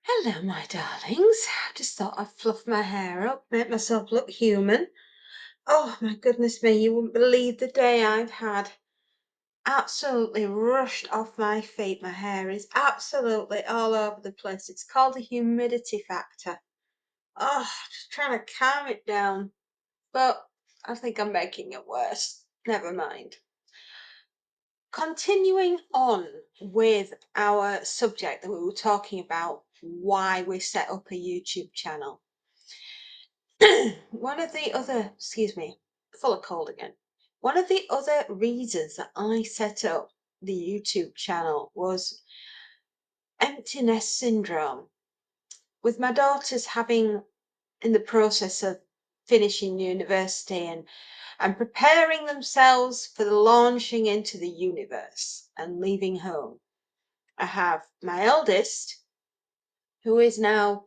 Hello, my darlings. I just thought I'd fluff my hair up, make myself look human. Oh, my goodness me, you wouldn't believe the day I've had. Absolutely rushed off my feet. My hair is absolutely all over the place. It's called the humidity factor. Oh, just trying to calm it down. But I think I'm making it worse. Never mind. Continuing on with our subject that we were talking about, why we set up a YouTube channel. One of the other, excuse me, full of cold again. One of the other reasons that I set up the YouTube channel was empty nest syndrome. With my daughters having in the process of finishing university and preparing themselves for the launching into the universe and leaving home. I have my eldest, who is now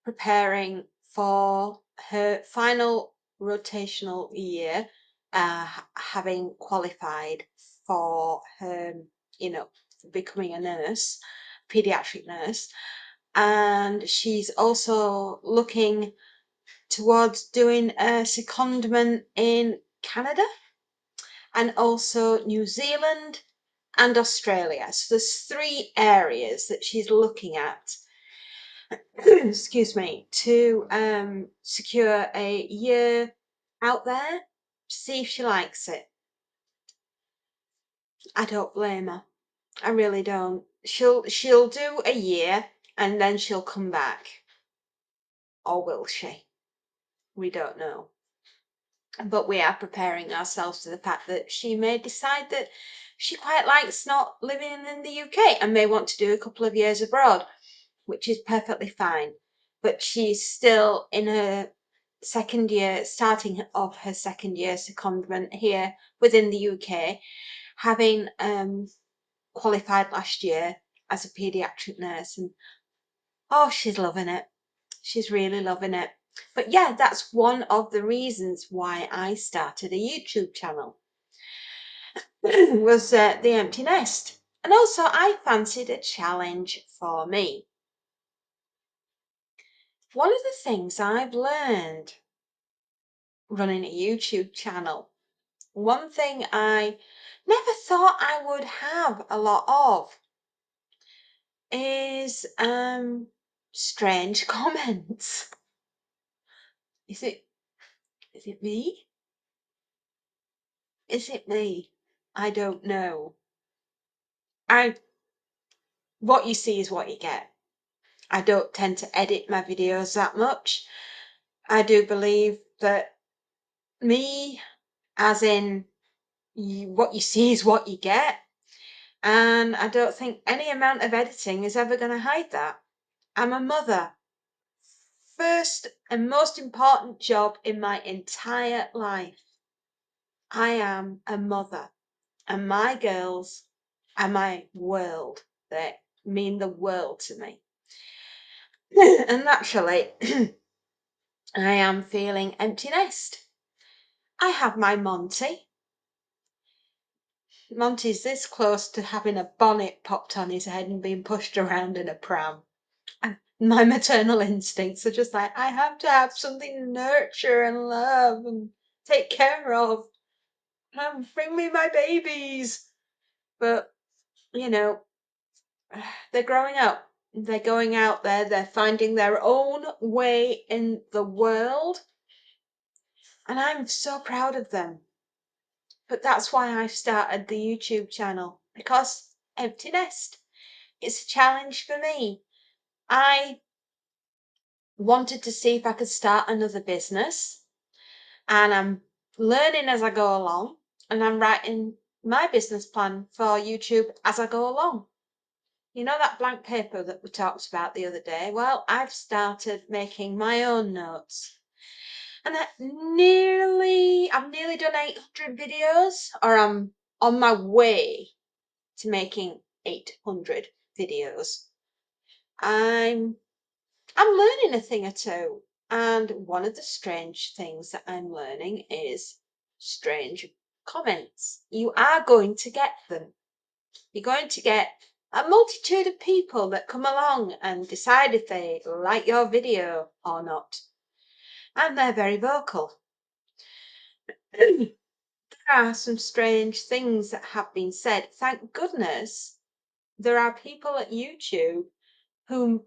preparing for her final rotational year, having qualified for her, becoming a nurse, pediatric nurse. And she's also looking towards doing a secondment in Canada and also New Zealand and Australia. So there's 3 areas that she's looking at excuse me, to secure a year out there, see if she likes it. I don't blame her. I really don't. She'll do a year and then she'll come back. Or will she? We don't know. But we are preparing ourselves to the fact that she may decide that she quite likes not living in the UK and may want to do a couple of years abroad, which is perfectly fine. But she's still in her second year, starting off her second year secondment here within the UK, having qualified last year as a paediatric nurse. And oh, she's loving it. She's really loving it. But yeah, that's one of the reasons why I started a YouTube channel was the empty nest. And also I fancied a challenge for me. One of the things I've learned running a YouTube channel, one thing I never thought I would have a lot of is strange comments. Is it me? Is it me? I don't know. What you see is what you get. I don't tend to edit my videos that much. I do believe that me, as in what you see is what you get. And I don't think any amount of editing is ever going to hide that. I'm a mother. First and most important job in my entire life. I am a mother. And my girls are my world. They mean the world to me. And naturally, I am feeling empty nest. I have my Monty. Monty's this close to having a bonnet popped on his head and being pushed around in a pram. And my maternal instincts are just like, I have to have something to nurture and love and take care of. Bring me my babies. But, they're growing up. They're going out there. They're finding their own way in the world. And I'm so proud of them. But that's why I've started the YouTube channel. Because empty nest. It's a challenge for me. I wanted to see if I could start another business, and I'm learning as I go along, and I'm writing my business plan for YouTube as I go along. You know that blank paper that we talked about the other day? Well, I've started making my own notes. And I've nearly done 800 videos, or I'm on my way to making 800 videos. I'm learning a thing or two. And one of the strange things that I'm learning is strange comments. You are going to get them. You're going to get a multitude of people that come along and decide if they like your video or not. And they're very vocal. There are some strange things that have been said. Thank goodness there are people at YouTube who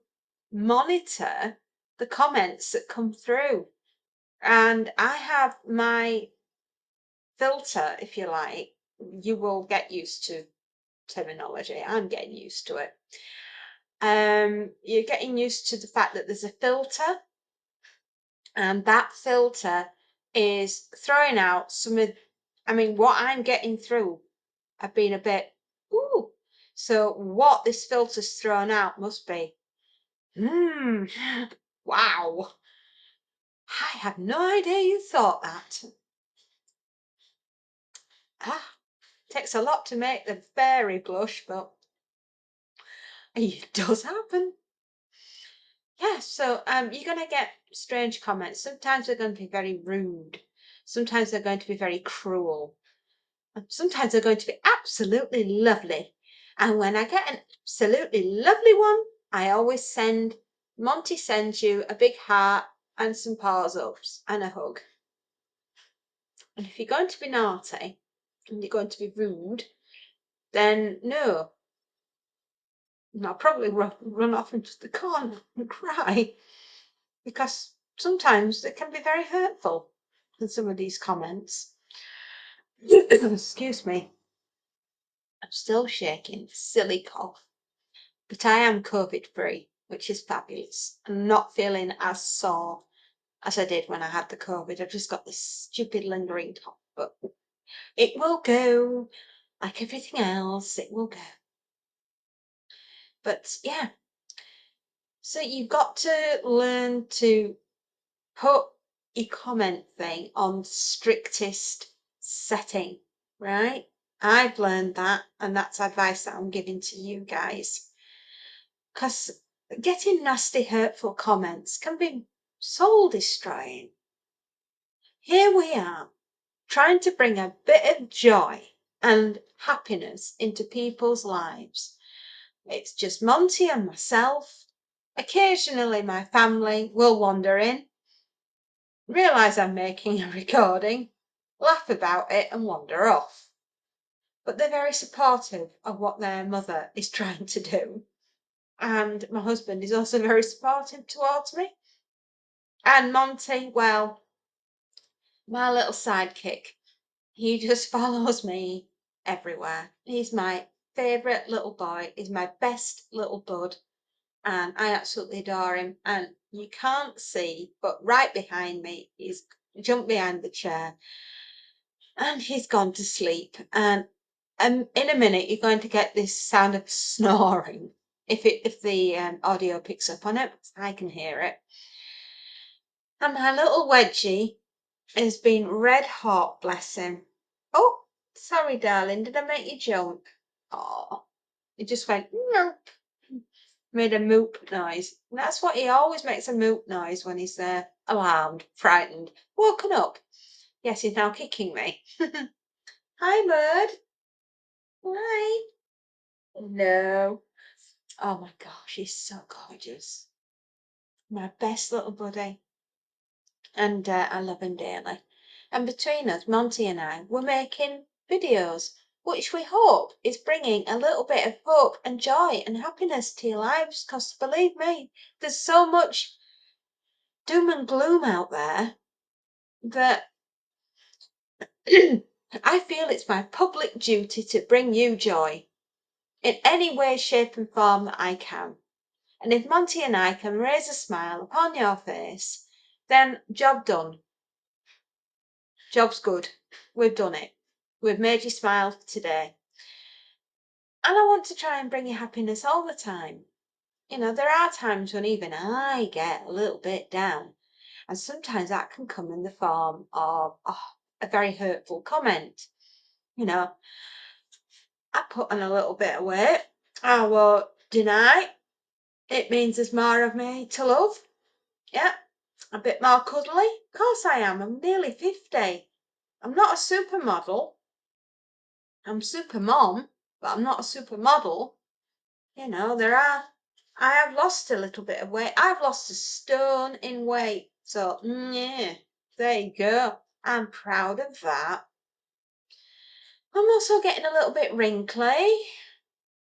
monitor the comments that come through. And I have my filter, if you like. You will get used to terminology. I'm getting used to it. You're getting used to the fact that there's a filter, and that filter is throwing out some of, I mean, what I'm getting through have been a bit, ooh. So what this filter's thrown out must be, wow. I had no idea you thought that. Takes a lot to make the fairy blush, but it does happen. Yeah, so you're going to get strange comments. Sometimes they're going to be very rude. Sometimes they're going to be very cruel. And sometimes they're going to be absolutely lovely. And when I get an absolutely lovely one, I always Monty sends you a big heart and some paws ups and a hug. And if you're going to be naughty and you're going to be rude, then no. And I'll probably run off into the corner and cry, because sometimes it can be very hurtful in some of these comments. Excuse me. I'm still shaking, silly cough. But I am COVID free, which is fabulous. I'm not feeling as sore as I did when I had the COVID. I've just got this stupid lingering cough, but it will go. Like everything else, it will go. But yeah, so you've got to learn to put your comment thing on strictest setting, right? I've learned that, and that's advice that I'm giving to you guys. Because getting nasty, hurtful comments can be soul destroying. Here we are, trying to bring a bit of joy and happiness into people's lives. It's just Monty and myself. Occasionally, my family will wander in, realise I'm making a recording, laugh about it, and wander off. But they're very supportive of what their mother is trying to do. And my husband is also very supportive towards me. And Monty, well, my little sidekick, he just follows me everywhere. He's my favourite little boy. He's my best little bud. And I absolutely adore him. And you can't see, but right behind me, he's jumped behind the chair and he's gone to sleep. And in a minute, you're going to get this sound of snoring. If the audio picks up on it, I can hear it. And my little wedgie has been red hot, bless him. Oh, sorry, darling. Did I make you jump? Oh, he just went, no. Made a moop noise. That's what he always makes, a moop noise when he's alarmed, frightened, woken up. Yes, he's now kicking me. Hi, bird. Hi. No. Oh my gosh, he's so gorgeous. My best little buddy. And I love him dearly. And between us, Monty and I, we're making videos, which we hope is bringing a little bit of hope and joy and happiness to your lives. Because believe me, there's so much doom and gloom out there that I feel it's my public duty to bring you joy in any way, shape, and form that I can. And if Monty and I can raise a smile upon your face, then job done. Job's good. We've done it. We've made you smile today. And I want to try and bring you happiness all the time. You know, there are times when even I get a little bit down. And sometimes that can come in the form of a very hurtful comment. You know, I put on a little bit of weight. I won't deny it means there's more of me to love. Yeah, a bit more cuddly. Of course I am. I'm nearly 50. I'm not a supermodel. I'm super mom, but I'm not a supermodel. I have lost a little bit of weight. I've lost a stone in weight. So, yeah, there you go. I'm proud of that. I'm also getting a little bit wrinkly.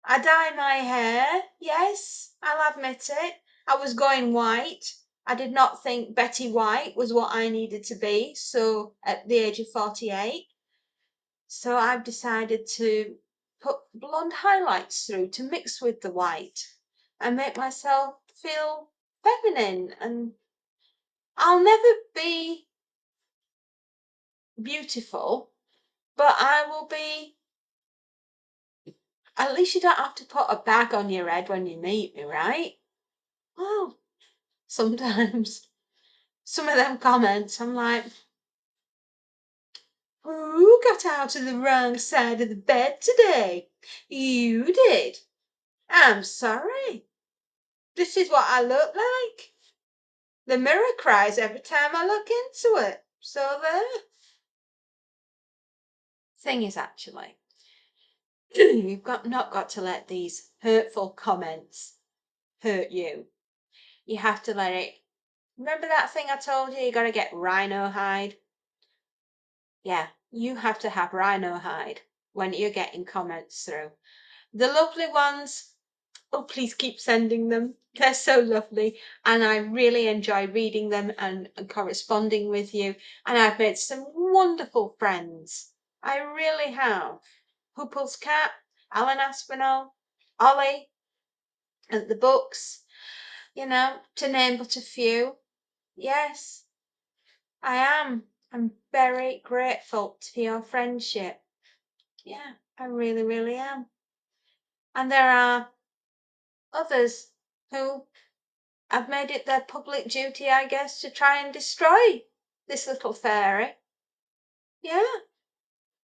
I dye my hair. Yes, I'll admit it. I was going white. I did not think Betty White was what I needed to be. So, at the age of 48, so I've decided to put blonde highlights through to mix with the white and make myself feel feminine. And I'll never be beautiful, but I will be. At least you don't have to put a bag on your head when you meet me, right? Well, sometimes some of them comments, I'm like, who got out of the wrong side of the bed today? You did. I'm sorry. This is what I look like. The mirror cries every time I look into it. So there. Thing is, actually, you've not got to let these hurtful comments hurt you. You have to let it. Remember that thing I told you? You got to get rhino hide. Yeah, you have to have rhino hide when you're getting comments through. The lovely ones, oh, please keep sending them. They're so lovely, and I really enjoy reading them and corresponding with you. And I've made some wonderful friends. I really have. Hoople's cat, Alan Aspinall, Ollie, and the books, to name but a few. Yes, I am. I'm very grateful to your friendship. Yeah, I really, really am. And there are others who have made it their public duty, I guess, to try and destroy this little fairy. Yeah,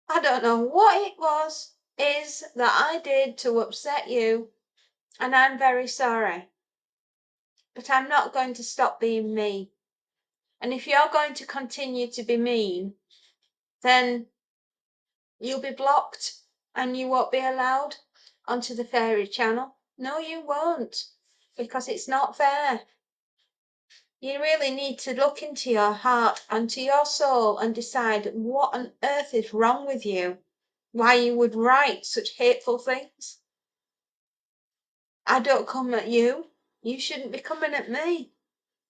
I don't know what is that I did to upset you, and I'm very sorry. But I'm not going to stop being me. And if you're going to continue to be mean, then you'll be blocked and you won't be allowed onto the fairy channel. No, you won't, because it's not fair. You really need to look into your heart and to your soul and decide what on earth is wrong with you, why you would write such hateful things. I don't come at you. You shouldn't be coming at me.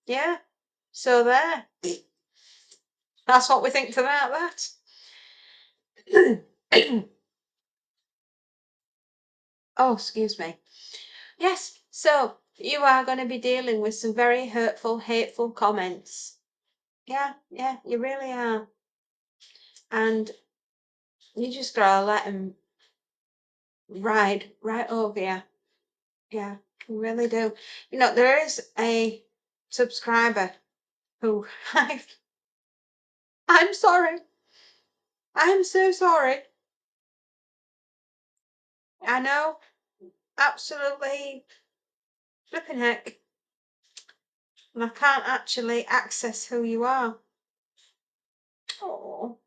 Yeah. So there. That's what we think about that. Oh, excuse me. Yes, so you are going to be dealing with some very hurtful, hateful comments. Yeah, you really are. And you just gotta let them ride right over you. Yeah, you really do. There is a subscriber who I'm sorry. I'm so sorry. I know, absolutely flipping heck. And I can't actually access who you are. Oh,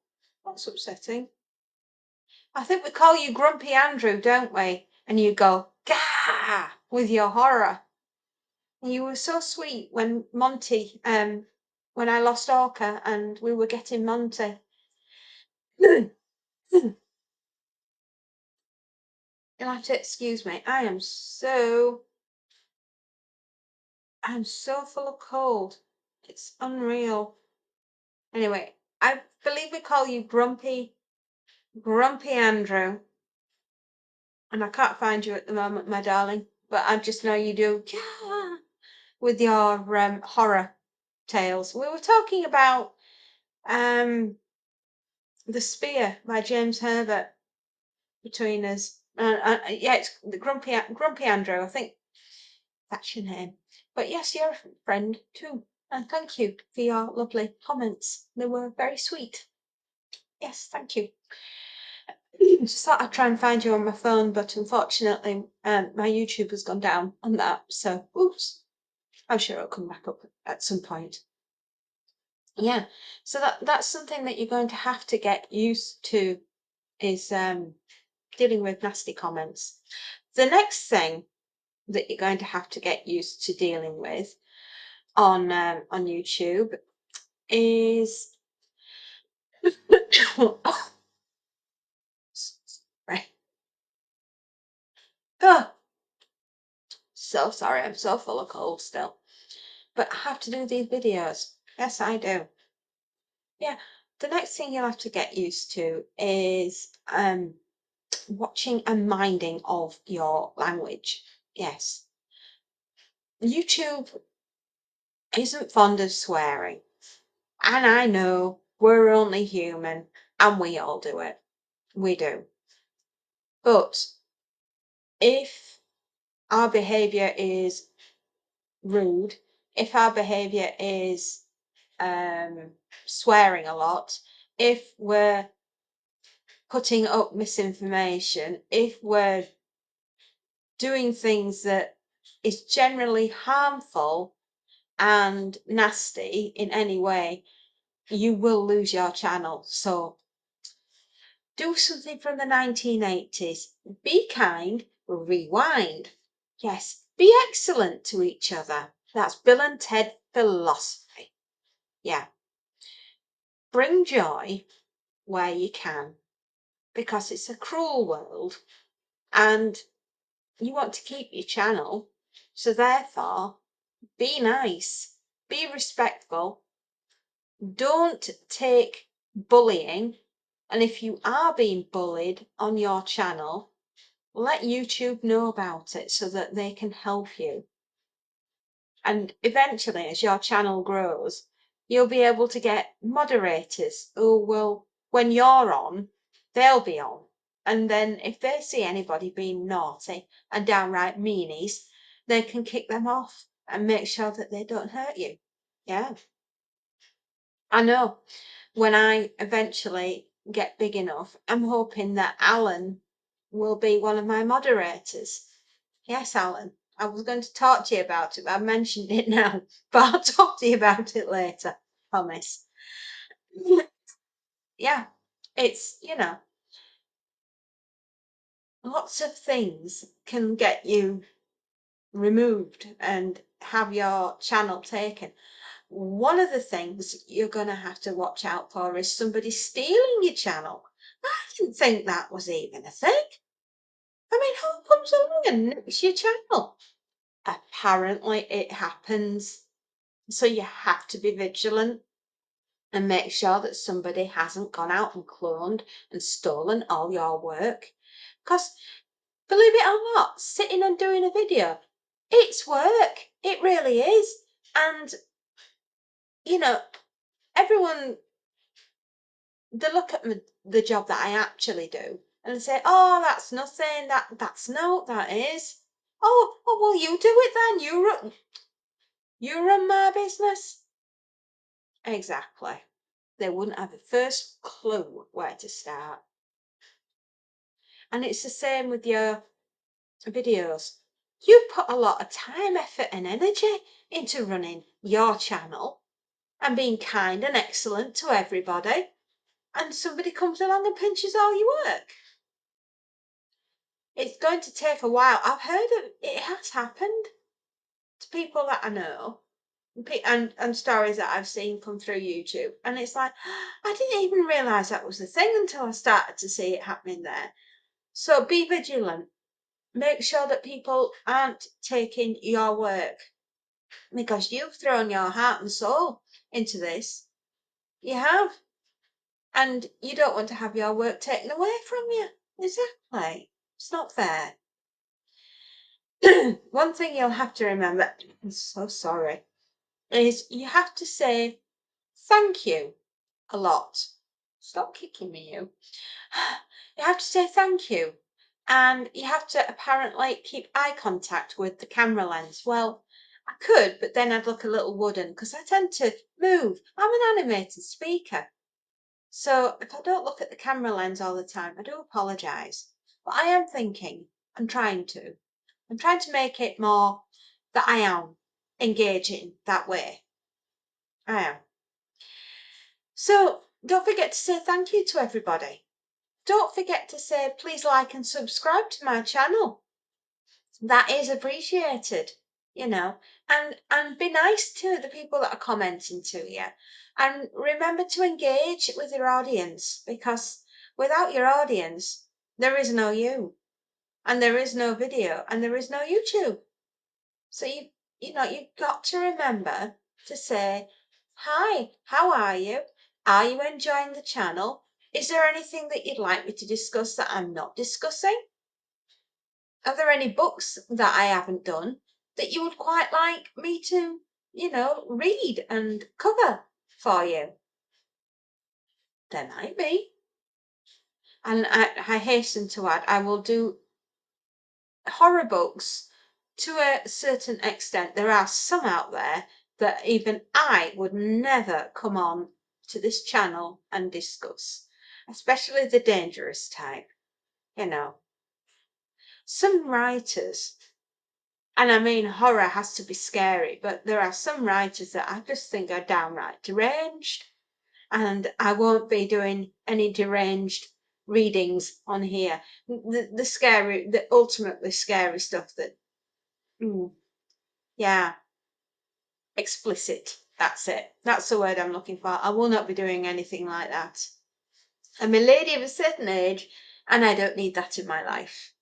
that's upsetting. I think we call you Grumpy Andrew, don't we? And you go, gah, with your horror. And you were so sweet when Monty, when I lost Orca and we were getting Monty. You'll have to excuse me. I'm so full of cold. It's unreal. Anyway, I believe we call you Grumpy Andrew. And I can't find you at the moment, my darling. But I just know you do with your horror tales. We were talking about The Spear by James Herbert between us. Yeah, it's the Grumpy Andrew. I think that's your name. But yes, you're a friend too. And thank you for your lovely comments. They were very sweet. Yes, thank you. Just thought I'd try and find you on my phone, but unfortunately, my YouTube has gone down on that. So, oops. I'm sure it'll come back up at some point. Yeah. So that's something that you're going to have to get used to is dealing with nasty comments. The next thing that you're going to have to get used to dealing with on YouTube is oh, sorry. Oh, so sorry, I'm so full of cold still. But I have to do these videos. Yes, I do. Yeah. The next thing you'll have to get used to is watching and minding of your language. Yes. YouTube isn't fond of swearing. And I know we're only human and we all do it. We do. But if our behavior is rude, if our behavior is swearing a lot, if we're putting up misinformation, if we're doing things that is generally harmful and nasty in any way, you will lose your channel. So do something from the 1980s. Be kind, rewind. Yes, be excellent to each other. That's Bill and Ted philosophy. Yeah. Bring joy where you can because it's a cruel world and you want to keep your channel. So therefore, be nice, be respectful. Don't take bullying. And if you are being bullied on your channel, let YouTube know about it so that they can help you. And eventually, as your channel grows, you'll be able to get moderators who will, when you're on, they'll be on. And then if they see anybody being naughty and downright meanies, they can kick them off and make sure that they don't hurt you. Yeah. I know when I eventually get big enough, I'm hoping that Alan will be one of my moderators. Yes, Alan. I was going to talk to you about it, but I mentioned it now. But I'll talk to you about it later. Promise. Yeah, it's, lots of things can get you removed and have your channel taken. One of the things you're going to have to watch out for is somebody stealing your channel. I didn't think that was even a thing. I mean, who comes along and nicks your channel? Apparently, it happens. So you have to be vigilant and make sure that somebody hasn't gone out and cloned and stolen all your work. Because believe it or not, sitting and doing a video, it's work. It really is. And, you know, everyone, they look at the job that I actually do and say, oh, that's nothing. That's no, that is. Oh, well, you do it then. You run my business. Exactly. They wouldn't have the first clue where to start. And it's the same with your videos. You put a lot of time, effort, and energy into running your channel and being kind and excellent to everybody, and somebody comes along and pinches all your work. It's going to take a while. I've heard of it has happened to people that I know and stories that I've seen come through YouTube. And it's like, I didn't even realise that was the thing until I started to see it happening there. So be vigilant. Make sure that people aren't taking your work because you've thrown your heart and soul into this. You have. And you don't want to have your work taken away from you. Exactly. It's not fair. One thing you'll have to remember, I'm so sorry, is you have to say thank you a lot. Stop kicking me, you. You have to say thank you. And you have to apparently keep eye contact with the camera lens. Well, I could, but then I'd look a little wooden because I tend to move. I'm an animated speaker. So if I don't look at the camera lens all the time, I do apologise. But I am thinking, I'm trying to. I'm trying to make it more that I am engaging that way. I am. So don't forget to say thank you to everybody. Don't forget to say please like and subscribe to my channel. that is appreciated, you know, and be nice to the people that are commenting to you. And remember to engage with your audience, because without your audience, there is no you, and there is no video, and there is no YouTube. So you've got to remember to say, hi, how are you? Are you enjoying the channel? Is there anything that you'd like me to discuss that I'm not discussing? Are there any books that I haven't done that you would quite like me to, read and cover for you? There might be. And I hasten to add, I will do horror books to a certain extent. There are some out there that even I would never come on to this channel and discuss, especially the dangerous type. You know, some writers, and I mean, horror has to be scary, but there are some writers that I just think are downright deranged, and I won't be doing any deranged readings on here. The scary, the ultimately scary stuff that, yeah, explicit. That's it. That's the word I'm looking for. I will not be doing anything like that. I'm a lady of a certain age, and I don't need that in my life.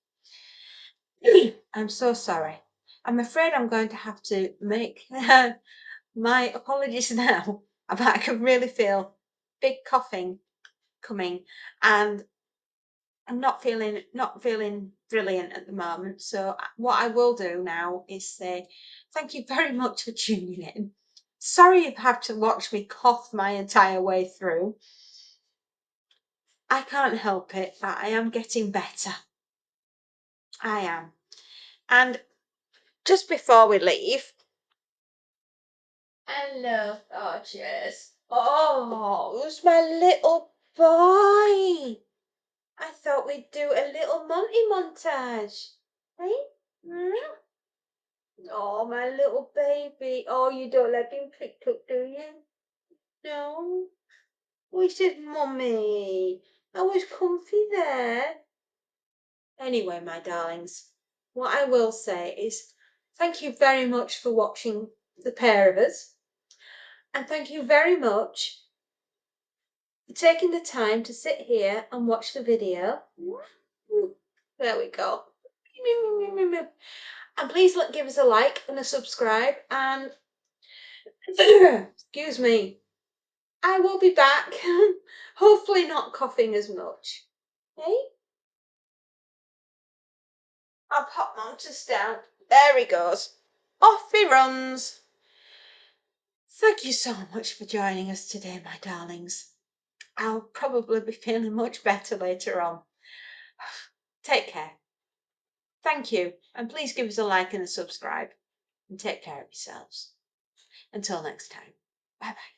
I'm so sorry. I'm afraid I'm going to have to make my apologies now. I can really feel big coughing coming, and I'm not feeling brilliant at the moment. So what I will do now is say thank you very much for tuning in. Sorry you've had to watch me cough my entire way through. I can't help it, but I am getting better. I am. And just before we leave, hello, gorgeous. Oh, who's my little boy? I thought we'd do a little Monty montage. Hey? Hmm? Oh, my little baby. Oh, you don't let him pick up, do you? No. Oh, he said, Mummy, I was comfy there. Anyway, my darlings, what I will say is thank you very much for watching the pair of us. And thank you very much for taking the time to sit here and watch the video. There we go. And please give us a like and a subscribe. And excuse me, I will be back. Hopefully not coughing as much. Hey, I'll pop Monty down. There he goes. Off he runs. Thank you so much for joining us today, my darlings. I'll probably be feeling much better later on. Take care. Thank you. And please give us a like and a subscribe. And take care of yourselves. Until next time. Bye bye.